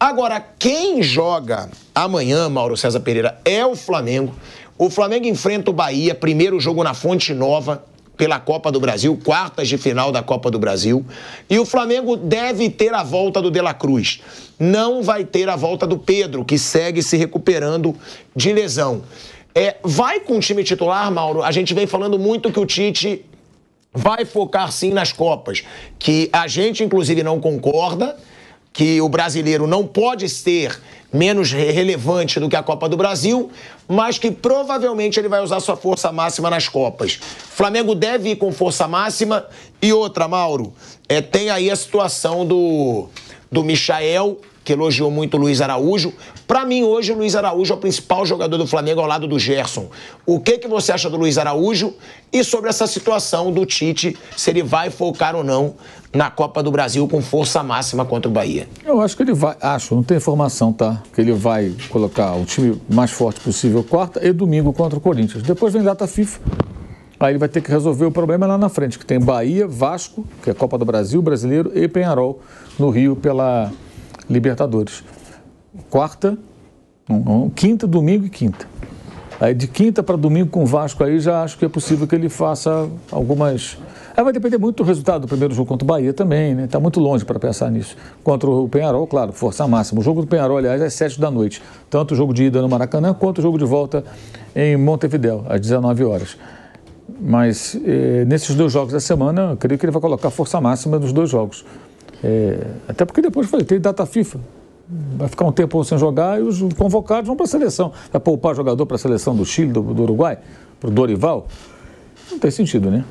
Agora, quem joga amanhã, Mauro César Pereira, é o Flamengo. O Flamengo enfrenta o Bahia, primeiro jogo na Fonte Nova, pela Copa do Brasil, quartas de final da Copa do Brasil. E o Flamengo deve ter a volta do De La Cruz. Não vai ter a volta do Pedro, que segue se recuperando de lesão. Vai com o time titular, Mauro? A gente vem falando muito que o Tite vai focar sim nas Copas, que a gente inclusive não concorda, que o brasileiro não pode ser menos relevante do que a Copa do Brasil, mas que provavelmente ele vai usar sua força máxima nas Copas. Flamengo deve ir com força máxima. E outra, Mauro, tem aí a situação do Michael, que elogiou muito o Luiz Araújo. Para mim, hoje, o Luiz Araújo é o principal jogador do Flamengo ao lado do Gerson. O que você acha do Luiz Araújo e sobre essa situação do Tite, se ele vai focar ou não na Copa do Brasil com força máxima contra o Bahia? Eu acho que ele vai, não tem informação, tá? Que ele vai colocar o time mais forte possível quarta e domingo contra o Corinthians. Depois vem data FIFA. Aí ele vai ter que resolver o problema lá na frente, que tem Bahia, Vasco, que é a Copa do Brasil, Brasileiro, e Peñarol no Rio pela Libertadores. Quarta, quinta, domingo e quinta. Aí de quinta para domingo com o Vasco aí já acho que é possível que ele faça algumas... Aí vai depender muito do resultado do primeiro jogo contra o Bahia também, né? Está muito longe para pensar nisso. Contra o Peñarol, claro, força máxima. O jogo do Peñarol, aliás, é às 7 da noite. Tanto o jogo de ida no Maracanã, quanto o jogo de volta em Montevidéu, às 19 horas. Mas nesses dois jogos da semana, eu creio que ele vai colocar força máxima nos dois jogos. Até porque depois tem data FIFA. Vai ficar um tempo sem jogar e os convocados vão para a seleção. Vai poupar jogador para a seleção do Chile, do Uruguai, para o Dorival? Não tem sentido, né?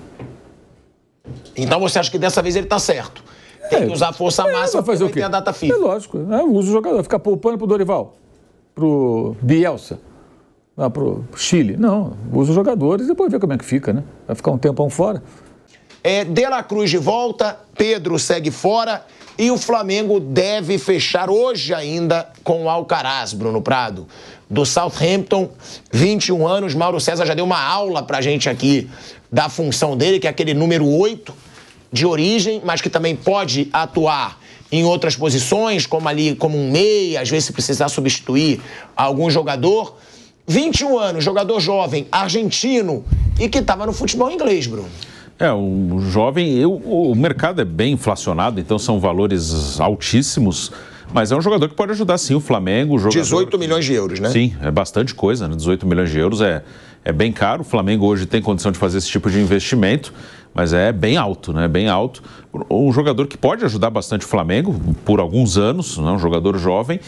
Então você acha que dessa vez ele está certo? Tem que usar a força máxima para fazer o quê? Tem a data FIFA. É lógico. Usa o jogador, ficar poupando para o Dorival, para o Bielsa, para o Chile. Não, usa os jogadores e depois vê como é que fica, né? Vai ficar um tempão fora. De La Cruz de volta, Pedro segue fora e o Flamengo deve fechar hoje ainda com o Alcaraz, Bruno Prado, do Southampton, 21 anos. Mauro César já deu uma aula pra gente aqui da função dele, que é aquele número 8 de origem, mas que também pode atuar em outras posições, como um meia, às vezes se precisar substituir algum jogador. 21 anos, jogador jovem, argentino e que estava no futebol inglês, Bruno. O jovem, o mercado é bem inflacionado, então são valores altíssimos, mas é um jogador que pode ajudar sim o Flamengo. 18 milhões de euros, né? Sim, é bastante coisa, né? 18 milhões de euros é bem caro. O Flamengo hoje tem condição de fazer esse tipo de investimento, mas é bem alto, né? Bem alto. Um jogador que pode ajudar bastante o Flamengo por alguns anos, né? Um jogador jovem.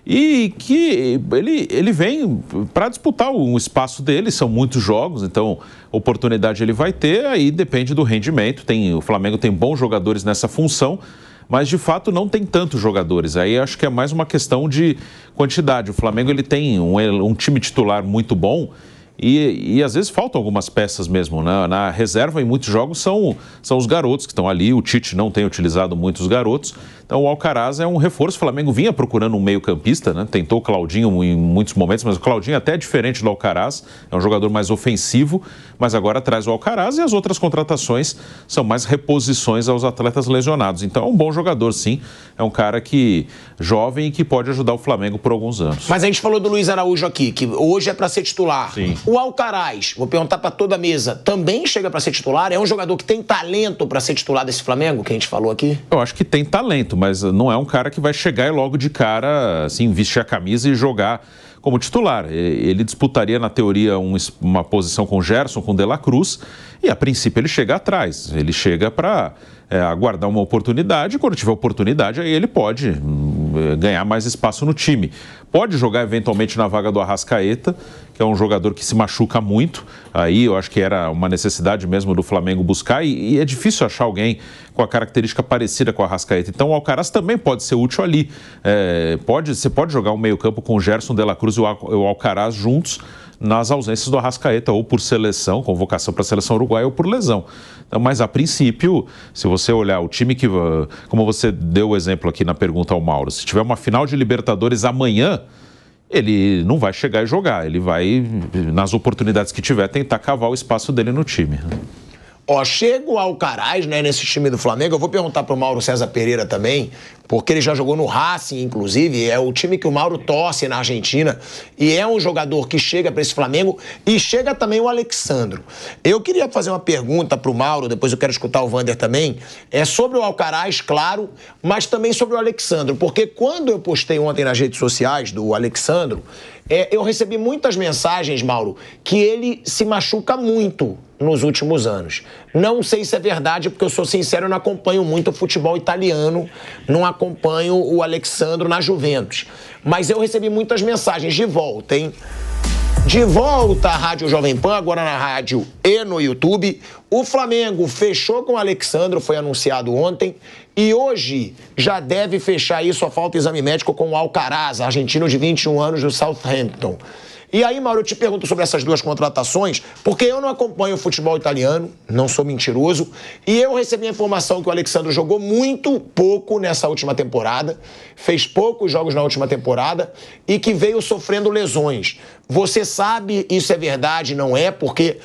E que ele vem para disputar um espaço dele, são muitos jogos, então oportunidade ele vai ter, aí depende do rendimento. O Flamengo tem bons jogadores nessa função, mas de fato não tem tantos jogadores. Aí acho que é mais uma questão de quantidade. O Flamengo ele tem um time titular muito bom e às vezes faltam algumas peças mesmo. Na reserva, em muitos jogos, são os garotos que estão ali. O Tite não tem utilizado muitos garotos. Então o Alcaraz é um reforço. O Flamengo vinha procurando um meio-campista, né? Tentou o Claudinho em muitos momentos, mas o Claudinho é até diferente do Alcaraz. É um jogador mais ofensivo, mas agora traz o Alcaraz e as outras contratações são mais reposições aos atletas lesionados. Então é um bom jogador, sim. É um cara jovem e que pode ajudar o Flamengo por alguns anos. Mas a gente falou do Luiz Araújo aqui, que hoje é para ser titular. Sim. O Alcaraz, vou perguntar para toda a mesa, também chega para ser titular? É um jogador que tem talento para ser titular desse Flamengo, que a gente falou aqui? Eu acho que tem talento, mas não é um cara que vai chegar e logo de cara, assim, vestir a camisa e jogar como titular. Ele disputaria, na teoria, uma posição com o Gerson, com o De La Cruz, e a princípio ele chega atrás. Ele chega para aguardar uma oportunidade, e quando tiver oportunidade, aí ele pode ganhar mais espaço no time. Pode jogar eventualmente na vaga do Arrascaeta, que é um jogador que se machuca muito. Aí eu acho que era uma necessidade mesmo do Flamengo buscar, e é difícil achar alguém com a característica parecida com o Arrascaeta. Então o Alcaraz também pode ser útil ali. Você pode jogar um meio-campo com o Gerson, De La Cruz e o Alcaraz juntos nas ausências do Arrascaeta, ou por seleção, convocação para a seleção uruguaia, ou por lesão. Então, mas a princípio, se você olhar o time que, como você deu o exemplo aqui na pergunta ao Mauro, se tiver uma final de Libertadores amanhã, ele não vai chegar e jogar, ele vai, nas oportunidades que tiver, tentar cavar o espaço dele no time. Chega o Alcaraz, né, nesse time do Flamengo. Eu vou perguntar pro Mauro César Pereira também, porque ele já jogou no Racing, inclusive, é o time que o Mauro torce na Argentina, e é um jogador que chega para esse Flamengo, e chega também o Alexandro. Eu queria fazer uma pergunta para o Mauro, depois eu quero escutar o Vander também, sobre o Alcaraz, claro, mas também sobre o Alexandro, porque quando eu postei ontem nas redes sociais do Alexandro, eu recebi muitas mensagens, Mauro, que ele se machuca muito nos últimos anos. Não sei se é verdade, porque eu sou sincero, eu não acompanho muito o futebol italiano, não acompanho o Alexandro na Juventus. Mas eu recebi muitas mensagens de volta, hein? De volta à Rádio Jovem Pan, agora na rádio e no YouTube. O Flamengo fechou com o Alexandro, foi anunciado ontem. E hoje já deve fechar isso, só falta exame médico com o Alcaraz, argentino de 21 anos do Southampton. E aí, Mauro, eu te pergunto sobre essas duas contratações, porque eu não acompanho o futebol italiano, não sou mentiroso, e eu recebi a informação que o Alexandro jogou muito pouco nessa última temporada, fez poucos jogos na última temporada e que veio sofrendo lesões. Você sabe isso é verdade, não é? Porque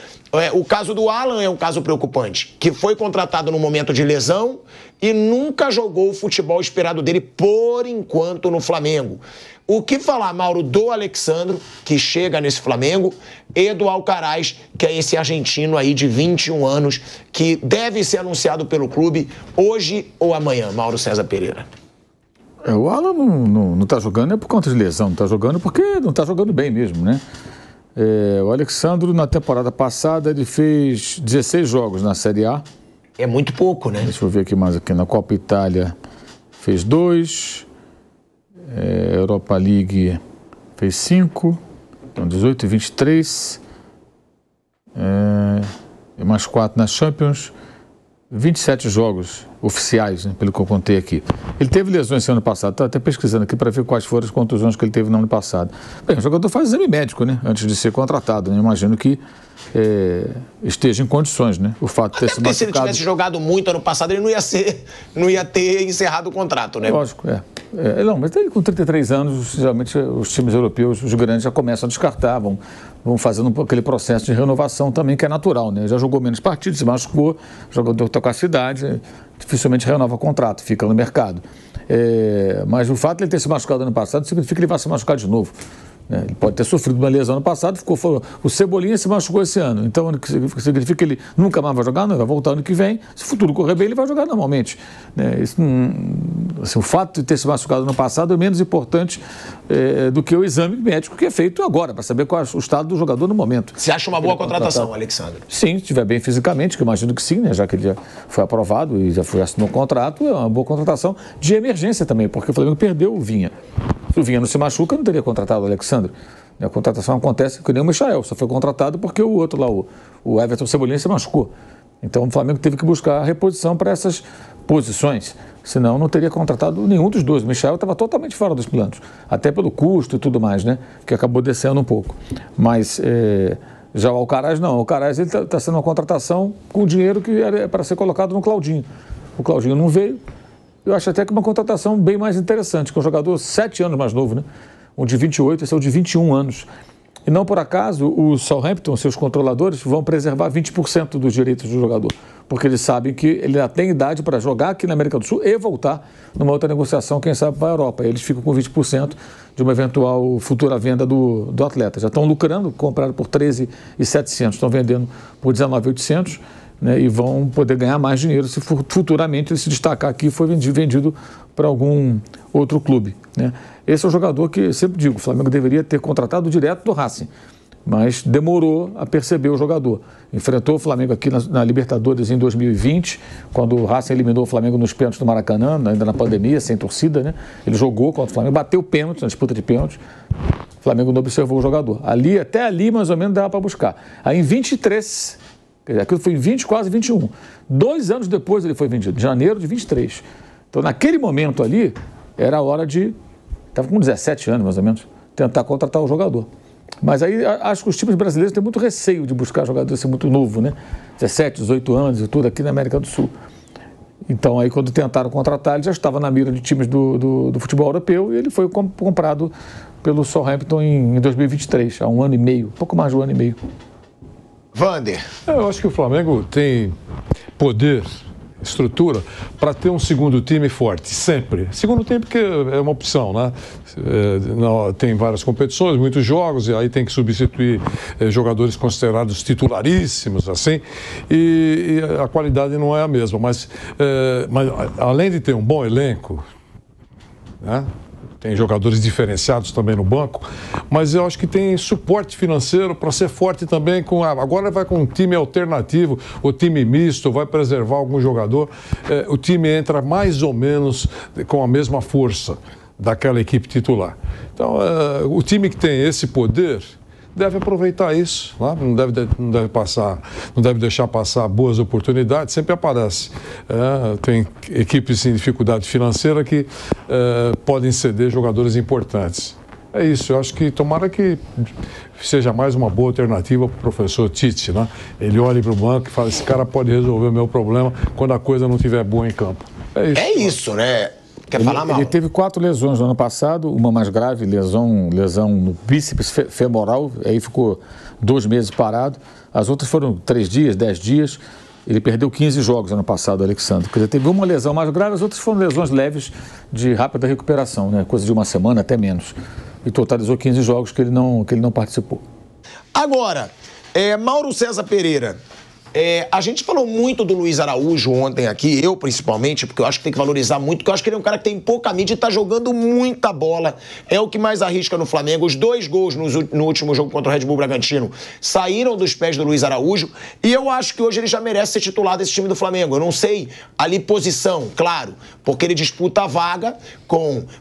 o caso do Alan é um caso preocupante, que foi contratado no momento de lesão e nunca jogou o futebol esperado dele, por enquanto, no Flamengo. O que falar, Mauro, do Alexandro, que chega nesse Flamengo, e do Alcaraz, que é esse argentino aí de 21 anos, que deve ser anunciado pelo clube hoje ou amanhã, Mauro César Pereira? O Alan não está jogando é por conta de lesão, não está jogando porque não está jogando bem mesmo, né? O Alexandro, na temporada passada, ele fez 16 jogos na Série A. É muito pouco, né? Deixa eu ver aqui mais aqui. Na Copa Itália fez 2. Europa League fez 5. Então 18 e 23. E mais 4 na Champions. 27 jogos oficiais, né, pelo que eu contei aqui. Ele teve lesões esse ano passado, estou até pesquisando aqui para ver quais foram as contusões que ele teve no ano passado. Bem, o jogador faz exame médico, né, antes de ser contratado, né? Imagino que esteja em condições, né? O fato de ter se machucado... se ele tivesse jogado muito ano passado, ele não ia ter encerrado o contrato, né? Lógico, não, mas ele, com 33 anos, geralmente os times europeus, os grandes, já começam a descartar, vão fazendo aquele processo de renovação também, que é natural, né? Já jogou menos partidos, se machucou, o jogador está com a cidade, dificilmente renova o contrato, fica no mercado. Mas o fato de ele ter se machucado ano passado significa que ele vai se machucar de novo. Ele pode ter sofrido uma lesão ano passado, o Cebolinha se machucou esse ano, então significa que ele nunca mais vai jogar, não, vai voltar ano que vem, se o futuro correr bem, ele vai jogar normalmente. O fato de ter se machucado ano passado é menos importante do que o exame médico que é feito agora, para saber qual é o estado do jogador no momento. Você acha uma boa contratação, Alexandre? Sim, se estiver bem fisicamente, que eu imagino que sim, né, já que ele já foi aprovado e já assinou o contrato, é uma boa contratação de emergência também, porque o Flamengo perdeu o Vinha. Se o Vinha não se machuca, não teria contratado o Alexandre. A contratação acontece que nem o Michael, só foi contratado porque o outro lá, o Everton Cebolinha, se machucou. Então o Flamengo teve que buscar a reposição para essas posições, senão não teria contratado nenhum dos dois. O Michael estava totalmente fora dos planos, até pelo custo e tudo mais, né? Que acabou descendo um pouco. Mas já o Alcaraz não. O Alcaraz está sendo uma contratação com dinheiro que era para ser colocado no Claudinho. O Claudinho não veio. Eu acho até que uma contratação bem mais interessante, que é um jogador 7 anos mais novo, né? Um de 28, esse é o de 21 anos. E não por acaso, o Southampton, seus controladores, vão preservar 20% dos direitos do jogador, porque eles sabem que ele já tem idade para jogar aqui na América do Sul e voltar numa outra negociação, quem sabe, para a Europa. Eles ficam com 20% de uma eventual futura venda do atleta. Já estão lucrando, compraram por 13.700, estão vendendo por 19.800, né, e vão poder ganhar mais dinheiro se futuramente ele se destacar aqui e for vendido para algum outro clube, né? Esse é um jogador que, sempre digo, o Flamengo deveria ter contratado direto do Racing, mas demorou a perceber o jogador. Enfrentou o Flamengo aqui na Libertadores em 2020, quando o Racing eliminou o Flamengo nos pênaltis do Maracanã, ainda na pandemia, sem torcida, né? Ele jogou contra o Flamengo, bateu pênalti na disputa de pênaltis. O Flamengo não observou o jogador. Até ali, mais ou menos, dava para buscar. Aí, em 23, aquilo foi em 20, quase 21. 2 anos depois ele foi vendido, em janeiro de 23. Então, naquele momento ali, era a hora de... Estava com 17 anos, mais ou menos, tentar contratar o jogador. Mas aí acho que os times brasileiros têm muito receio de buscar jogador assim muito novo, né? 17, 18 anos e tudo aqui na América do Sul. Então aí quando tentaram contratar, ele já estava na mira de times do futebol europeu e ele foi comprado pelo Southampton em 2023, há 1 ano e meio, pouco mais de 1 ano e meio. Vander. Eu acho que o Flamengo tem poder estrutura para ter um segundo time forte, sempre. Segundo time porque é uma opção, né? Tem várias competições, muitos jogos, e aí tem que substituir jogadores considerados titularíssimos, assim, e a qualidade não é a mesma. Mas além de ter um bom elenco, né? Tem jogadores diferenciados também no banco, mas eu acho que tem suporte financeiro para ser forte também. Agora vai com um time alternativo, o time misto, vai preservar algum jogador. O time entra mais ou menos com a mesma força daquela equipe titular. Então, o time que tem esse poder deve aproveitar isso, né? Não deve deixar passar boas oportunidades, sempre aparece. Tem equipes em dificuldade financeira que podem ceder jogadores importantes. É isso, eu acho que tomara que seja mais uma boa alternativa para o professor Tite, né? Ele olha para o banco e fala, esse cara pode resolver o meu problema quando a coisa não estiver boa em campo. É isso, né? Quer falar, Mauro? Ele teve 4 lesões no ano passado, uma mais grave, lesão no bíceps femoral, aí ficou 2 meses parado. As outras foram 3 dias, 10 dias. Ele perdeu 15 jogos ano passado, Alexandre. Quer dizer, teve uma lesão mais grave, as outras foram lesões leves de rápida recuperação, né? Coisa de uma semana, até menos. E totalizou 15 jogos que ele não participou. Agora, Mauro César Pereira, a gente falou muito do Luiz Araújo ontem aqui, eu principalmente, porque eu acho que tem que valorizar muito, porque eu acho que ele é um cara que tem pouca mídia e tá jogando muita bola. É o que mais arrisca no Flamengo. Os 2 gols no último jogo contra o Red Bull Bragantino saíram dos pés do Luiz Araújo e eu acho que hoje ele já merece ser titular desse time do Flamengo. Eu não sei ali posição, claro, porque ele disputa a vaga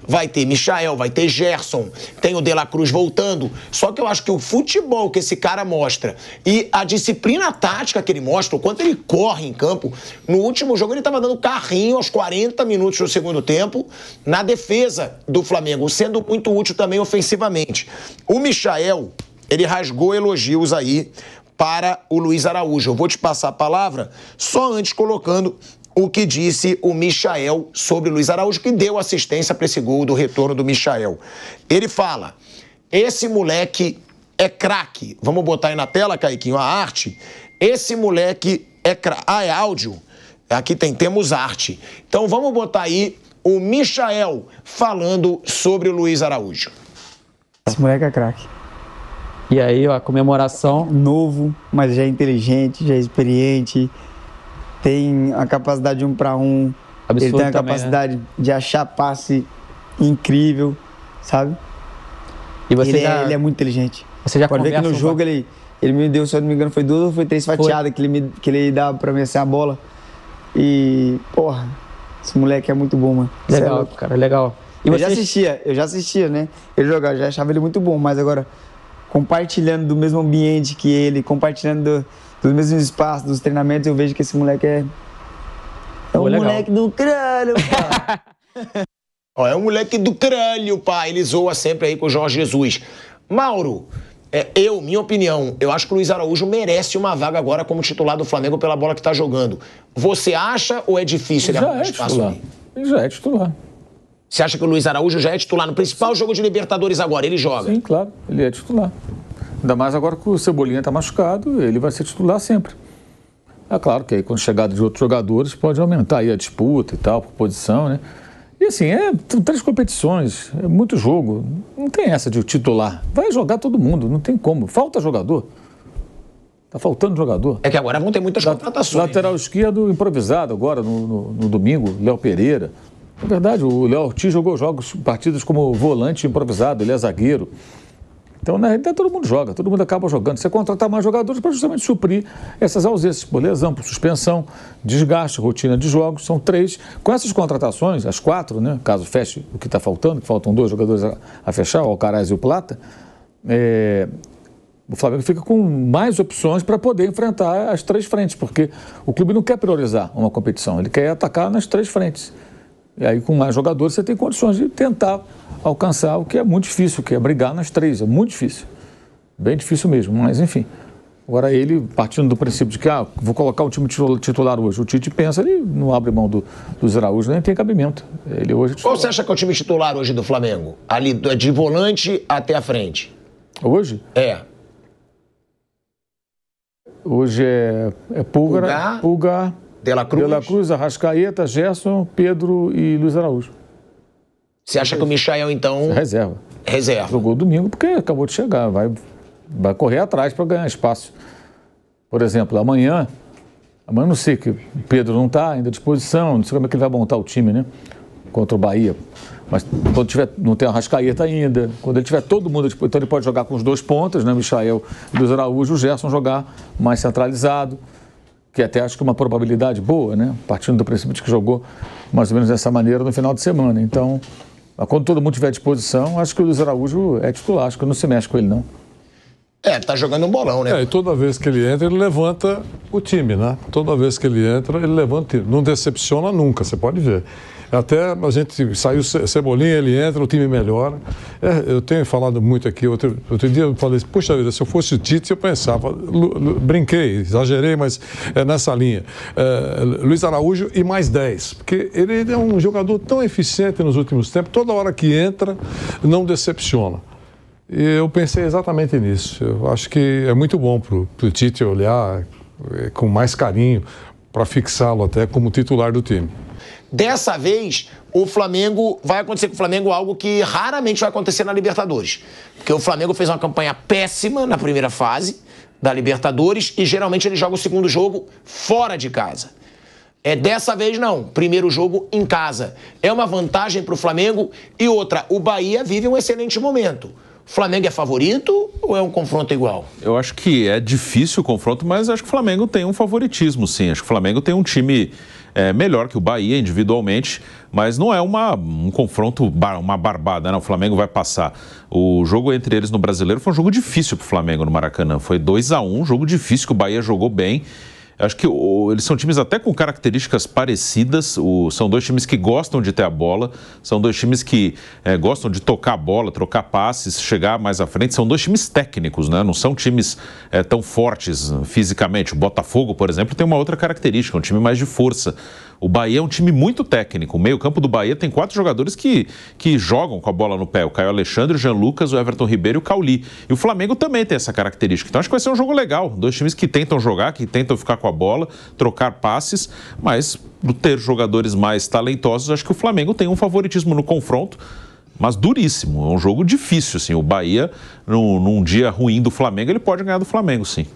vai ter Michael, vai ter Gerson, tem o De La Cruz voltando. Só que eu acho que o futebol que esse cara mostra e a disciplina tática que ele mostra, o quanto ele corre em campo. No último jogo ele estava dando carrinho aos 40 minutos do segundo tempo na defesa do Flamengo, sendo muito útil também ofensivamente. O Michael, ele rasgou elogios aí para o Luiz Araújo. Eu vou te passar a palavra só antes colocando o que disse o Michael sobre o Luiz Araújo, que deu assistência para esse gol do retorno do Michael. Ele fala, esse moleque é craque. Vamos botar aí na tela, Caiquinho, a arte. Esse moleque é craque. É áudio? Aqui temos arte. Então vamos botar aí o Michael falando sobre o Luiz Araújo. Esse moleque é craque. E aí, ó, a comemoração. Novo, mas já é inteligente, já é experiente. Tem a capacidade de 1 para 1. Absurdo. Ele tem a também, capacidade, né? de achar passe incrível, sabe? E você ele é muito inteligente. Você já pode ver que no jogo ele me deu, se eu não me engano, foi 2 ou foi 3 fatiadas que ele dava pra mim assim a bola. E, porra, esse moleque é muito bom, mano. Legal, cara, legal. E eu já assistia, né? Ele jogava, já achava ele muito bom, mas agora, compartilhando do mesmo ambiente que ele, compartilhando dos mesmos espaços, dos treinamentos, eu vejo que esse moleque é um moleque do crânio, pá. É um moleque do crânio, pá. Ele zoa sempre aí com o Jorge Jesus. Mauro, minha opinião, eu acho que o Luiz Araújo merece uma vaga agora como titular do Flamengo pela bola que tá jogando. Você acha ou é difícil ele arrumar espaço ali? Ele já é titular. Você acha que o Luiz Araújo já é titular no principal jogo de Libertadores agora? Ele joga? Sim, claro, ele é titular. Ainda mais agora que o Cebolinha está machucado, ele vai ser titular sempre. É claro que aí com a chegada de outros jogadores pode aumentar aí a disputa e tal, por posição, né? E assim, são 3 competições, é muito jogo, não tem essa de titular. Vai jogar todo mundo, não tem como. Falta jogador. Tá faltando jogador. É que agora vão ter muitas contratações. Lateral esquerdo improvisado agora no domingo, Léo Pereira. É verdade, o Léo Ortiz jogou partidas como volante improvisado, ele é zagueiro. Então, na realidade, todo mundo joga, todo mundo acaba jogando. Você contratar mais jogadores para justamente suprir essas ausências, por lesão, por suspensão, desgaste, rotina de jogos, são 3. Com essas contratações, as 4, né, caso feche o que está faltando, que faltam 2 jogadores a fechar, o Alcaraz e o Plata, o Flamengo fica com mais opções para poder enfrentar as 3 frentes, porque o clube não quer priorizar uma competição, ele quer atacar nas 3 frentes. E aí, com mais jogadores, você tem condições de tentar alcançar o que é muito difícil, que é brigar nas 3. É muito difícil. Bem difícil mesmo, mas enfim. Agora ele, partindo do princípio de que, vou colocar o time titular hoje. O Tite pensa, ele não abre mão do Araújo, nem tem cabimento. Ele hoje Qual você acha que é o time titular hoje do Flamengo? Ali, de volante até a frente. Hoje? Hoje é Pulgar, De La Cruz. De La Cruz, Arrascaeta, Gerson, Pedro e Luiz Araújo. Você acha que o Michael, então... Reserva. Reserva. Jogou domingo porque acabou de chegar, vai correr atrás para ganhar espaço. Por exemplo, amanhã não sei que o Pedro não está ainda à disposição, não sei como é que ele vai montar o time, né? Contra o Bahia. Mas quando tiver, não tem a Arrascaeta ainda, quando ele tiver todo mundo, então ele pode jogar com os 2 pontas, né? Michael e Luiz Araújo, o Gerson jogar mais centralizado, que até acho que é uma probabilidade boa, né? Partindo do princípio de que jogou mais ou menos dessa maneira no final de semana. Então, quando todo mundo tiver à disposição, acho que o Luiz Araújo é titular, acho que não se mexe com ele, não. Tá jogando um bolão, né? E toda vez que ele entra, ele levanta o time, né? Toda vez que ele entra, ele levanta o time. Não decepciona nunca, você pode ver. Até a gente saiu Cebolinha, ele entra, o time melhora. Eu tenho falado muito aqui. Outro dia eu falei, puxa vida, se eu fosse o Tite, eu pensava, brinquei, exagerei, mas é nessa linha. Luiz Araújo e mais 10. Porque ele é um jogador tão eficiente nos últimos tempos, toda hora que entra, não decepciona. E eu pensei exatamente nisso. Eu acho que é muito bom para o Tite olhar com mais carinho para fixá-lo até como titular do time. Dessa vez, vai acontecer com o Flamengo algo que raramente vai acontecer na Libertadores. Porque o Flamengo fez uma campanha péssima na primeira fase da Libertadores e geralmente ele joga o segundo jogo fora de casa. Dessa vez não, primeiro jogo em casa. É uma vantagem para o Flamengo e outra, o Bahia vive um excelente momento. O Flamengo é favorito ou é um confronto igual? Eu acho que é difícil o confronto, mas acho que o Flamengo tem um favoritismo, sim. Acho que o Flamengo tem um time melhor que o Bahia individualmente, mas não é um confronto, uma barbada, né? O Flamengo vai passar. O jogo entre eles no Brasileiro foi um jogo difícil para o Flamengo no Maracanã. Foi 2-1, jogo difícil que o Bahia jogou bem. Acho que eles são times até com características parecidas, são 2 times que gostam de ter a bola, são 2 times que gostam de tocar a bola, trocar passes, chegar mais à frente, são 2 times técnicos, né? Não são times tão fortes fisicamente. O Botafogo, por exemplo, tem uma outra característica, um time mais de força. O Bahia é um time muito técnico. O meio-campo do Bahia tem 4 jogadores que jogam com a bola no pé. O Caio Alexandre, o Jean Lucas, o Everton Ribeiro e o Cauli. E o Flamengo também tem essa característica. Então acho que vai ser um jogo legal. 2 times que tentam jogar, que tentam ficar com a bola, trocar passes, mas por ter jogadores mais talentosos, acho que o Flamengo tem um favoritismo no confronto, mas duríssimo. É um jogo difícil, assim. O Bahia, num dia ruim do Flamengo, ele pode ganhar do Flamengo, sim.